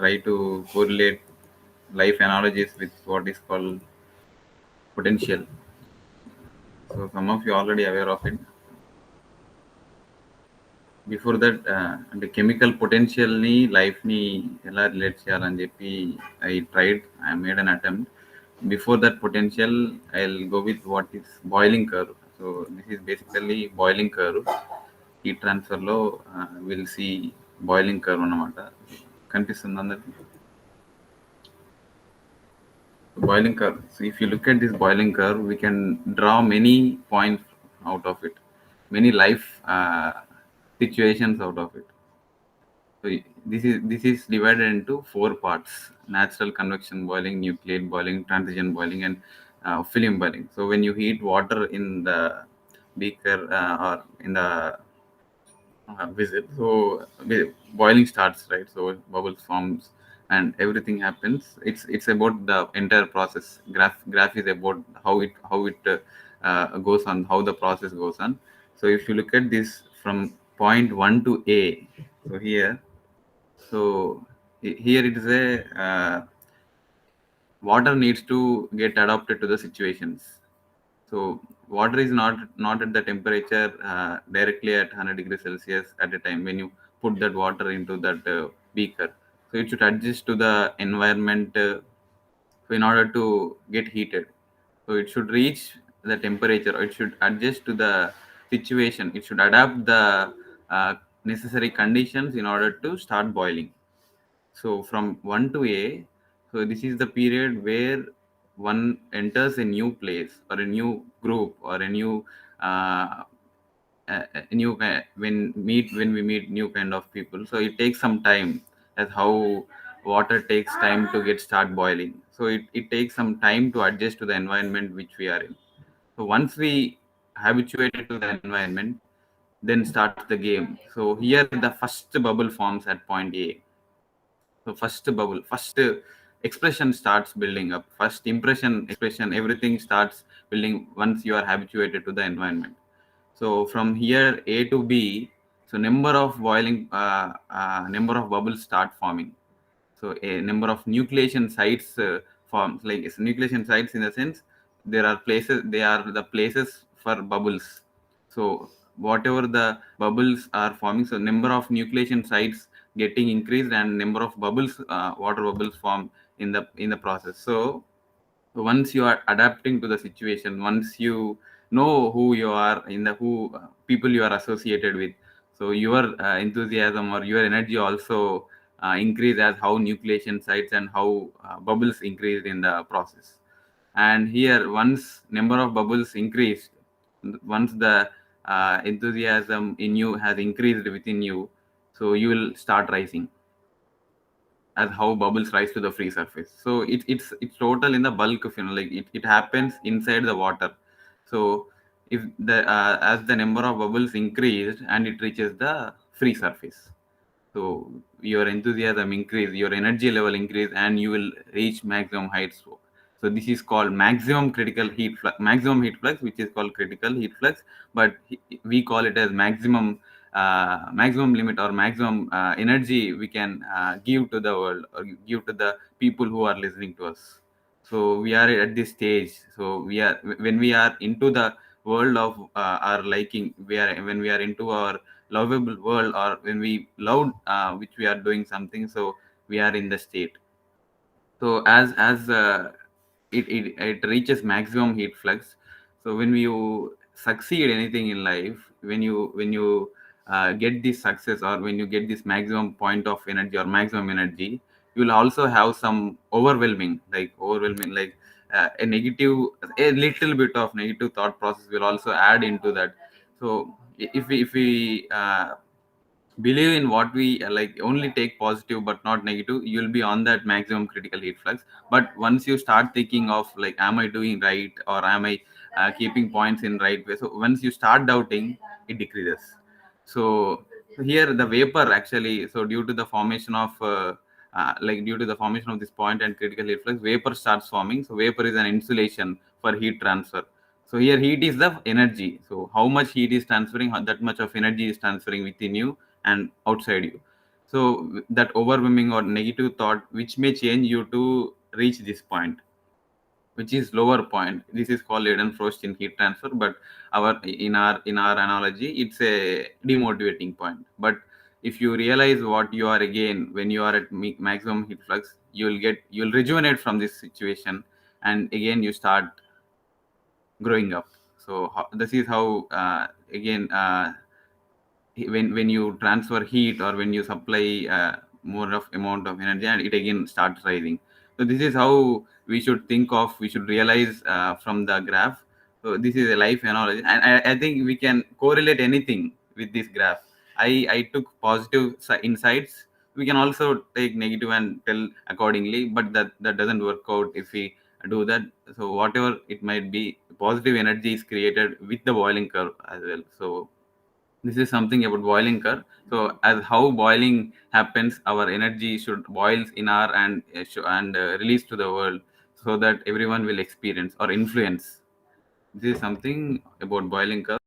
try to correlate life analogies with what is called potential. So some of you already aware of it. Before that, the chemical potential ni life ni ela relate cheyalani cheppi I tried. I made an attempt. Before that potential, I'll go with what is boiling curve. So this is basically boiling curve. Heat transfer lo we'll see boiling curve అన్నమాట. కనిపిస్తుంది అందరికి boiling curve. So if you look at this boiling curve, we can draw many points out of it, many life situations out of it. So this is divided into 4 parts: natural convection boiling, nucleate boiling, transition boiling, and film boiling. So when you heat water in the beaker or in the visit, so boiling starts, right? So bubbles forms and everything happens. It's about the entire process. Graph is about how it goes on, how the process goes on. So if you look at this from point 1 to A, so here it is a water needs to get adapted to the situations. So water is not at the temperature directly at 100 degrees Celsius at a time when you put that water into that beaker. So it should adjust to the environment in order to get heated. So it should reach the temperature, or it should adjust to the situation. It should adapt the necessary conditions in order to start boiling. So from 1 to A, so this is the period where one enters a new place or a new group or a new when we meet new kind of people. So it takes some time, as how water takes time to get start boiling. So it takes some time to adjust to the environment which we are in. So once we habituated to the environment, then starts the game. So here the first bubble forms at point A. So first expression starts building up. First impression, expression, everything starts building once you are habituated to the environment. So from here A to B, so number of number of bubbles start forming. So a number of nucleation sites forms. Like nucleation sites in the sense there are places. They are the places for bubbles. So whatever the bubbles are forming, so number of nucleation sites getting increased and number of bubbles, water bubbles form in the process. So once you are adapting to the situation, once you know who you are in the who people you are associated with, so your enthusiasm or your energy also increase as how nucleation sites and how bubbles increase in the process. And here once number of bubbles increased, once the enthusiasm in you has increased within you, so you will start rising as how bubbles rise to the free surface. So it's total in the bulk of, like it happens inside the water. So if the as the number of bubbles increased and it reaches the free surface, so your enthusiasm increase, your energy level increase, and you will reach maximum heights. So this is called maximum critical heat flux, maximum heat flux, which is called critical heat flux, but we call it as maximum limit or maximum energy we can give to the world or give to the people who are listening to us. So we are at this stage. So we are when we are into the world of our liking, we are when we are into our lovable world, or when we love which we are doing something, so we are in the state. So as it reaches maximum heat flux. So when you succeed anything in life, when you get this success, or when you get this maximum point of energy or maximum energy, you will also have some overwhelming, like a negative, a little bit of negative thought process will also add into that. So if we believe in what we like, only take positive but not negative, you'll be on that maximum critical heat flux. But once you start thinking of, like, am I doing right, or am I keeping points in right way, so once you start doubting, it decreases. So here the vapor actually, so due to the formation of due to the formation of this point and critical heat flux, vapor starts forming. So vapor is an insulation for heat transfer. So here heat is the energy. So how much heat is transferring, that much of energy is transferring within you and outside you. So that overwhelming or negative thought which may change you to reach this point, which is lower point. This is called Eden-Frost in heat transfer, but our analogy, it's a demotivating point. But if you realize what you are again when you are at maximum heat flux, you'll rejuvenate from this situation, and again you start growing up. So this is how again when you transfer heat or when you supply more of amount of energy, and it again starts rising. So this is how we should realize from the graph. So this is a life analogy, and I think we can correlate anything with this graph. I took positive insights. We can also take negative and tell accordingly, but that doesn't work out if we do that. So whatever it might be, positive energy is created with the boiling curve as well. So this is something about boiling curve. So as how boiling happens, our energy should boils in our and release to the world, so that everyone will experience or influence. This is something about boiling curve.